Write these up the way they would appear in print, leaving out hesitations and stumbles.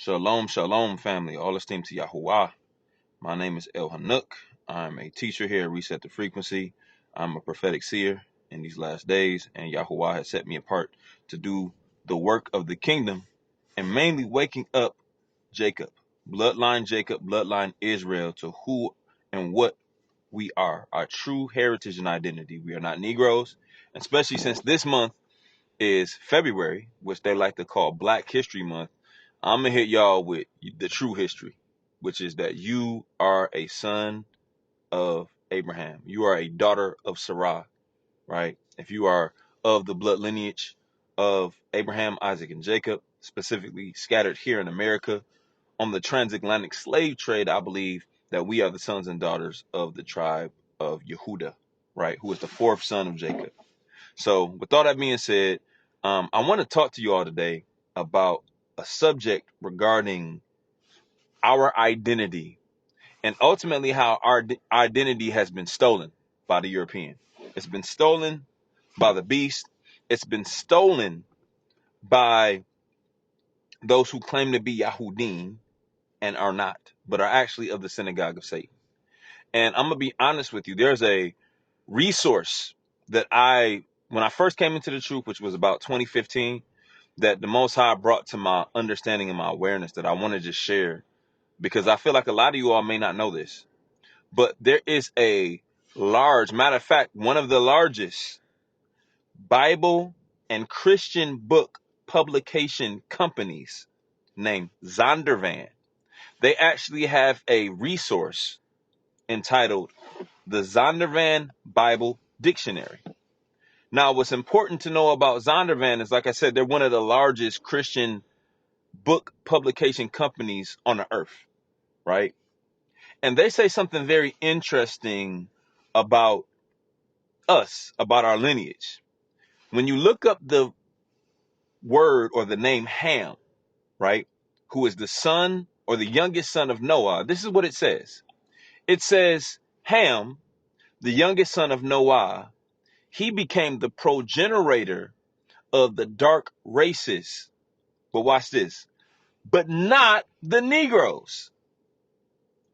Shalom, shalom, family. All esteemed to Yahuwah. My name is El Hanuk. I'm a teacher here at Reset the Frequency. I'm a prophetic seer in these last days, and Yahuwah has set me apart to do the work of the kingdom and mainly waking up Jacob, bloodline Israel, to who and what we are, our true heritage and identity. We are not Negroes, especially since this month is February, which they like to call Black History Month. I'm going to hit y'all with the true history, which is that you are a son of Abraham. You are a daughter of Sarah, right? If you are of the blood lineage of Abraham, Isaac, and Jacob, specifically scattered here in America on the transatlantic slave trade, I believe that we are the sons and daughters of the tribe of Yehuda, right? Who is the fourth son of Jacob. So with all that being said, I want to talk to you all today about a subject regarding our identity and ultimately how our identity has been stolen by the European. It's been stolen by the beast. It's been stolen by those who claim to be Yahudim and are not, but are actually of the synagogue of Satan. And I'm going to be honest with you. There's a resource that when I first came into the truth, which was about 2015, that the Most High brought to my understanding and my awareness that I want to just share, because I feel like a lot of you all may not know this, but there is a matter of fact, one of the largest Bible and Christian book publication companies named Zondervan. They actually have a resource entitled the Zondervan Bible Dictionary. Now, what's important to know about Zondervan is, like I said, they're one of the largest Christian book publication companies on the earth, right? And they say something very interesting about us, about our lineage. When you look up the word or the name Ham, right, who is the son or the youngest son of Noah, this is what it says. It says, Ham, the youngest son of Noah, he became the progenitor of the dark races. But watch this. But not the Negroes.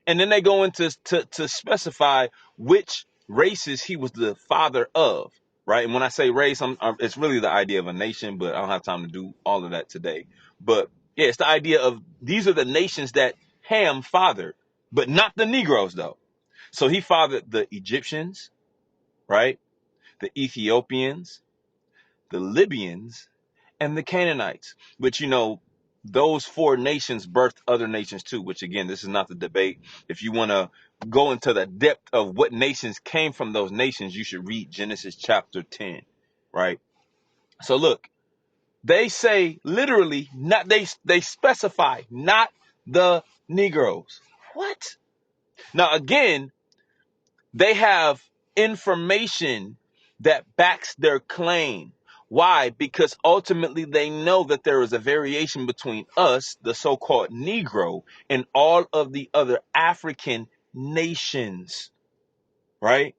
And then they go into to specify which races he was the father of, right? And when I say race, it's really the idea of a nation, but I don't have time to do all of that today. But yeah, it's the idea of these are the nations that Ham fathered, but not the Negroes, though. So he fathered the Egyptians, right? The Ethiopians, the Libyans, and the Canaanites, which, those four nations birthed other nations too, which again, this is not the debate. If you want to go into the depth of what nations came from those nations, you should read Genesis chapter 10, right? So look, they say literally, not they specify not the Negroes. What? Now again, they have information that backs their claim. Why? Because ultimately they know that there is a variation between us, the so-called Negro, and all of the other African nations, right?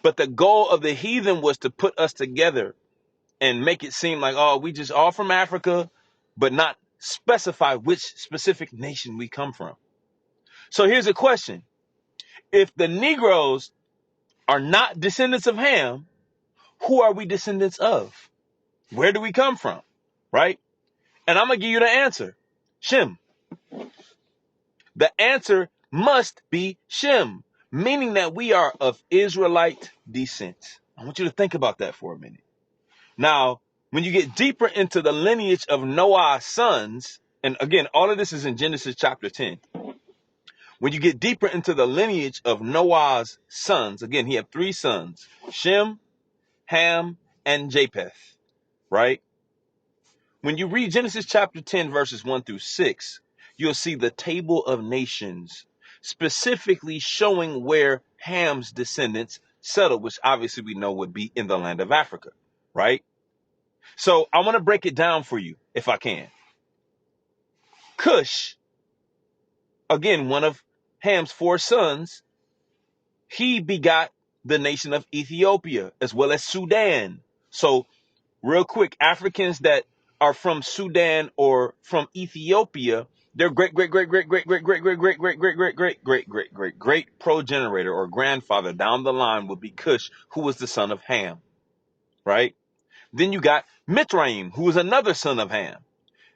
But the goal of the heathen was to put us together and make it seem like, oh, we just all from Africa, but not specify which specific nation we come from. So here's a question. If the Negroes are not descendants of Ham, who are we descendants of? Where do we come from? Right? And I'm going to give you the answer. Shem. The answer must be Shem, meaning that we are of Israelite descent. I want you to think about that for a minute. Now, when you get deeper into the lineage of Noah's sons, and again, all of this is in Genesis chapter 10. When you get deeper into the lineage of Noah's sons, again, he had three sons, Shem, Ham, and Japheth, right? When you read Genesis chapter 10, verses 1 through 6, you'll see the table of nations, specifically showing where Ham's descendants settled, which obviously we know would be in the land of Africa, right? So I want to break it down for you, if I can. Cush, again, one of Ham's four sons, he begot the nation of Ethiopia, as well as Sudan. So real quick, Africans that are from Sudan or from Ethiopia, their great progenitor or grandfather down the line would be Cush, who was the son of Ham, right? Then you got Mitzrayim, who was another son of Ham.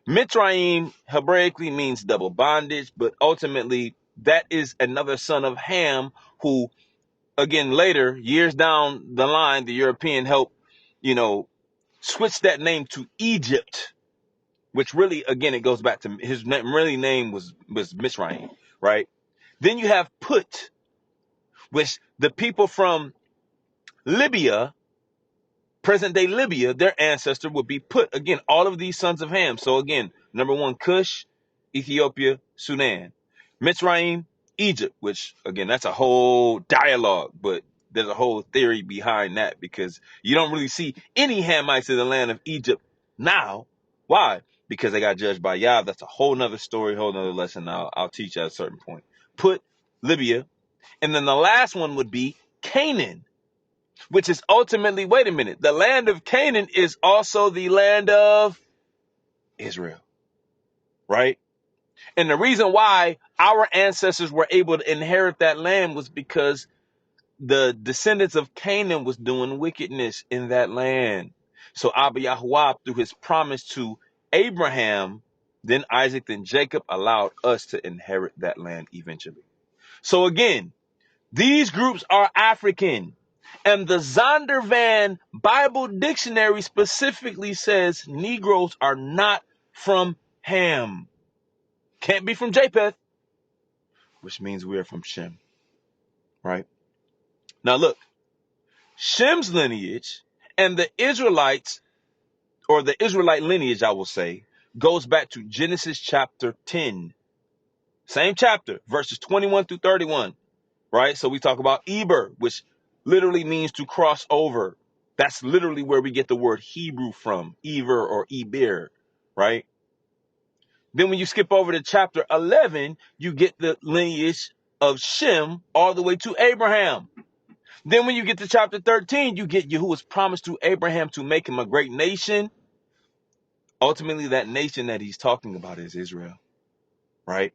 Mitzrayim Hebraically means double bondage, but ultimately that is another son of Ham who, again, later, years down the line, the European helped, switch that name to Egypt, which really, again, it goes back to his really name was Mitzrayim, right? Then you have Put, which the people from Libya, present day Libya, their ancestor would be Put. Again, all of these sons of Ham. So again, number one, Cush, Ethiopia, Sudan. Mitzrayim, Egypt, which again, that's a whole dialogue, but there's a whole theory behind that because you don't really see any Hamites in the land of Egypt now. Why? Because they got judged by Yah. That's a whole nother story, whole nother lesson I'll teach at a certain point. Put, Libya. And then the last one would be Canaan, which is ultimately, wait a minute, the land of Canaan is also the land of Israel, right? And the reason why our ancestors were able to inherit that land was because the descendants of Canaan was doing wickedness in that land. So Abba Yahuwah, through his promise to Abraham, then Isaac, then Jacob, allowed us to inherit that land eventually. So again, these groups are African. And the Zondervan Bible Dictionary specifically says Negroes are not from Ham. Can't be from Japheth, which means we are from Shem, right? Now look, Shem's lineage and the Israelites, or the Israelite lineage, I will say, goes back to Genesis chapter 10. Same chapter, verses 21 through 31, right? So we talk about Eber, which literally means to cross over. That's literally where we get the word Hebrew from, Eber or Eber, right? Then when you skip over to chapter 11, you get the lineage of Shem all the way to Abraham. Then when you get to chapter 13, you get Yahuwah's promise to Abraham to make him a great nation. Ultimately, that nation that he's talking about is Israel, right?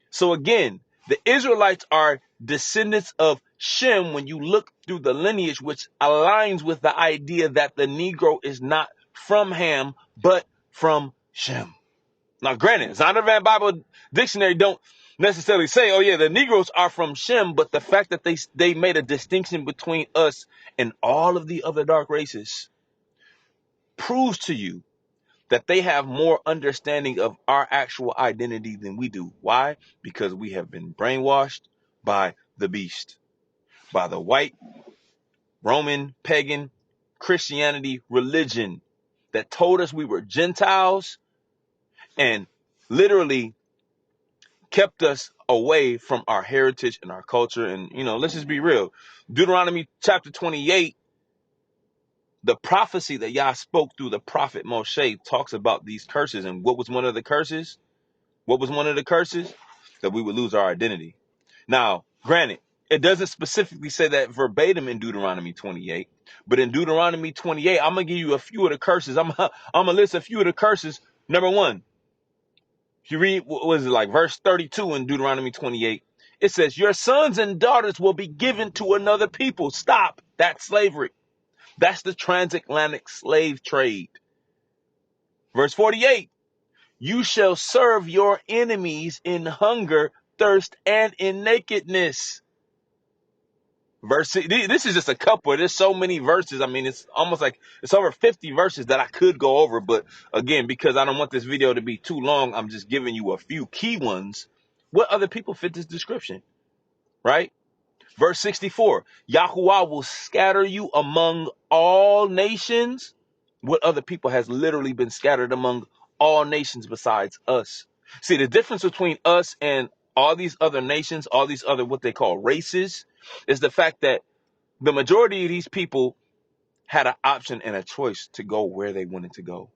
So again, the Israelites are descendants of Shem when you look through the lineage, which aligns with the idea that the Negro is not from Ham, but from Shem. Now, granted, Zondervan Bible Dictionary don't necessarily say, oh yeah, the Negroes are from Shem, but the fact that they made a distinction between us and all of the other dark races proves to you that they have more understanding of our actual identity than we do. Why? Because we have been brainwashed by the beast, by the white, Roman, pagan, Christianity religion that told us we were Gentiles and literally kept us away from our heritage and our culture. And, let's just be real. Deuteronomy chapter 28, the prophecy that Yah spoke through the prophet Moshe talks about these curses. And what was one of the curses? What was one of the curses? That we would lose our identity. Now, granted, it doesn't specifically say that verbatim in Deuteronomy 28, but in Deuteronomy 28, I'm going to give you a few of the curses. I'm going to list a few of the curses. Number one, if you read, what was it, like verse 32 in Deuteronomy 28, it says, your sons and daughters will be given to another people. Stop. That's slavery. That's the transatlantic slave trade. Verse 48, you shall serve your enemies in hunger, thirst, and in nakedness. This is just a couple. There's so many verses. I mean, it's almost like it's over 50 verses that I could go over. But again, because I don't want this video to be too long, I'm just giving you a few key ones. What other people fit this description, right? Verse 64, Yahuwah will scatter you among all nations. What other people has literally been scattered among all nations besides us? See, the difference between us and all these other nations, all these other what they call races, is the fact that the majority of these people had an option and a choice to go where they wanted to go.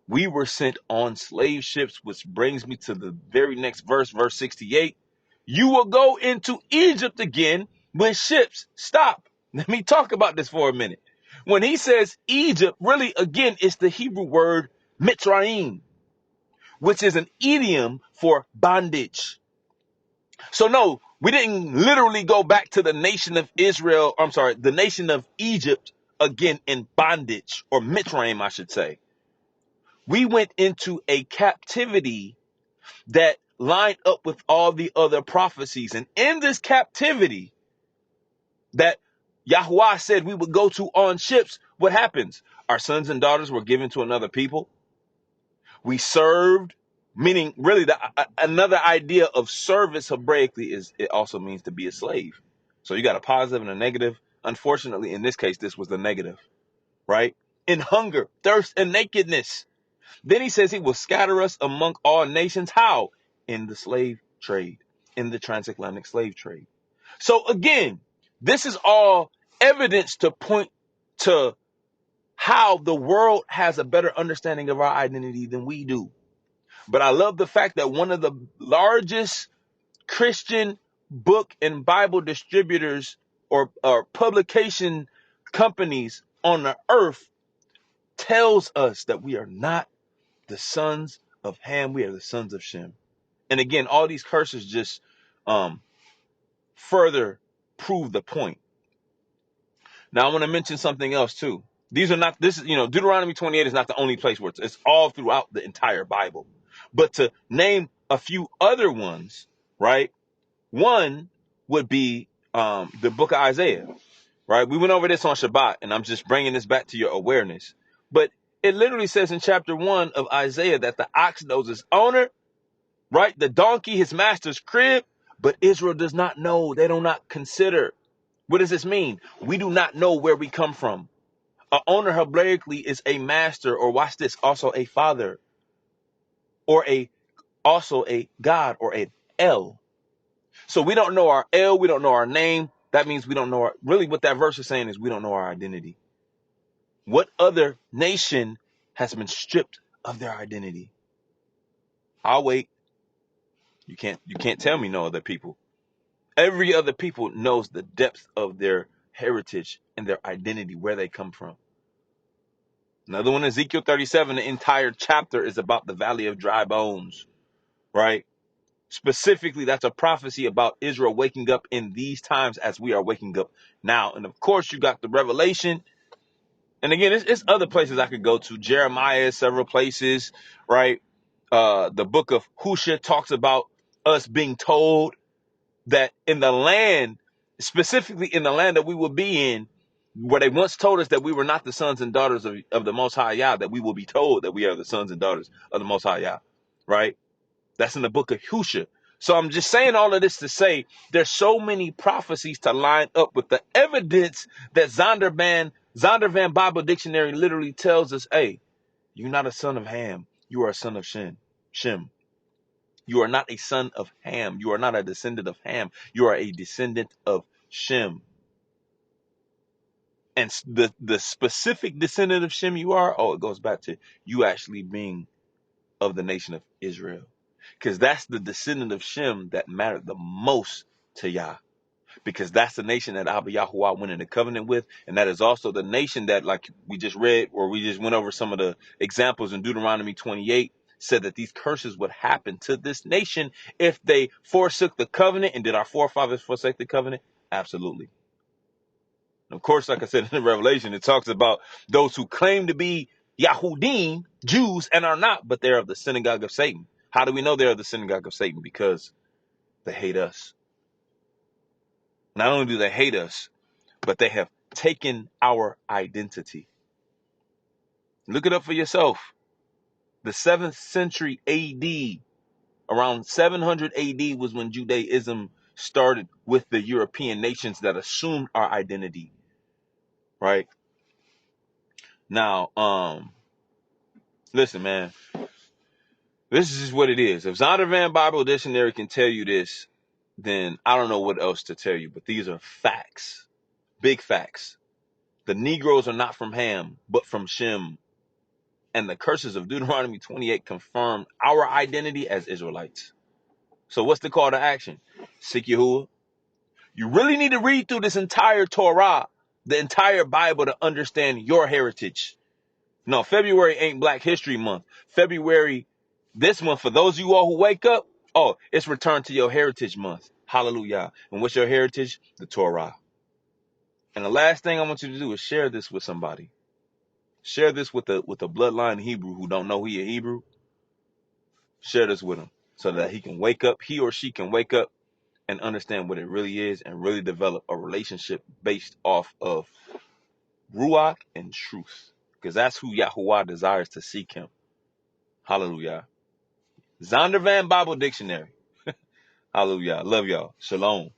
We were sent on slave ships, which brings me to the very next verse, verse 68. You will go into Egypt again with ships. Stop. Let me talk about this for a minute. When he says Egypt, really, again, it's the Hebrew word Mitzrayim, which is an idiom for bondage. So no, we didn't literally go back to the nation of Israel. I'm sorry, the nation of Egypt again in bondage, or Mitzrayim, I should say. We went into a captivity that lined up with all the other prophecies. And in this captivity that Yahuwah said we would go to on ships, what happens? Our sons and daughters were given to another people. We served, meaning really another idea of service Hebraically is it also means to be a slave. So you got a positive and a negative. Unfortunately, in this case, this was the negative, right? In hunger, thirst, and nakedness. Then he says he will scatter us among all nations. How? In the slave trade, in the transatlantic slave trade. So again, this is all evidence to point to how the world has a better understanding of our identity than we do. But I love the fact that one of the largest Christian book and Bible distributors or publication companies on the earth tells us that we are not the sons of Ham, we are the sons of Shem. And again, all these curses just further prove the point. Now I want to mention something else too. These are not, this is, Deuteronomy 28 is not the only place where it's all throughout the entire Bible. But to name a few other ones, right? One would be the book of Isaiah, right? We went over this on Shabbat, and I'm just bringing this back to your awareness. But it literally says in chapter 1 of Isaiah that the ox knows his owner, right? The donkey, his master's crib, but Israel does not know. They do not consider. What does this mean? We do not know where we come from. A owner Hebraically is a master, or watch this, also a father, or also a God, or an El. So we don't know our El, we don't know our name. That means we don't know really what that verse is saying is we don't know our identity. What other nation has been stripped of their identity? I'll wait. You can't tell me no other people. Every other people knows the depth of their heritage and their identity, where they come from. Another one, Ezekiel 37, the entire chapter is about the valley of dry bones, right? Specifically, that's a prophecy about Israel waking up in these times as we are waking up now. And of course, you got the Revelation. And again, it's other places I could go to. Jeremiah, several places, right? The book of Hosea talks about us being told that in the land, specifically in the land that we will be in, where they once told us that we were not the sons and daughters of the Most High Yah, that we will be told that we are the sons and daughters of the Most High Yah, right? That's in the book of Hosea. So I'm just saying all of this to say there's so many prophecies to line up with the evidence that Zondervan Bible Dictionary literally tells us, hey, you're not a son of Ham. You are a son of Shem. You are not a son of Ham. You are not a descendant of Ham. You are a descendant of Shem. And the specific descendant of Shem you are, it goes back to you actually being of the nation of Israel. Because that's the descendant of Shem that mattered the most to Yah. Because that's the nation that Abba Yahuwah went in a covenant with. And that is also the nation that, like we just read, or we just went over some of the examples in Deuteronomy 28, said that these curses would happen to this nation if they forsook the covenant. And did our forefathers forsake the covenant? Absolutely. And of course, like I said in the Revelation, it talks about those who claim to be Yahudim, Jews, and are not, but they're of the synagogue of Satan. How do we know they're of the synagogue of Satan? Because they hate us. Not only do they hate us, but they have taken our identity. Look it up for yourself. The 7th century AD, around 700 AD was when Judaism started with the European nations that assumed our identity. Right? Now, listen, man. This is just what it is. If Zondervan Bible Dictionary can tell you this, then I don't know what else to tell you. But these are facts. Big facts. The Negroes are not from Ham, but from Shem. And the curses of Deuteronomy 28 confirm our identity as Israelites. So what's the call to action? Seek Yahuwah. You really need to read through this entire Torah. the entire Bible to understand your heritage. No, February ain't Black History Month. February, this month, for those of you all who wake up, oh, it's Return to Your Heritage Month. Hallelujah. And what's your heritage? The Torah. And the last thing I want you to do is share this with somebody. Share this with a bloodline Hebrew who don't know he a Hebrew. Share this with him so that he or she can wake up and understand what it really is and really develop a relationship based off of Ruach and truth. Because that's who Yahuwah desires to seek him. Hallelujah. Zondervan Bible Dictionary. Hallelujah. Love y'all. Shalom.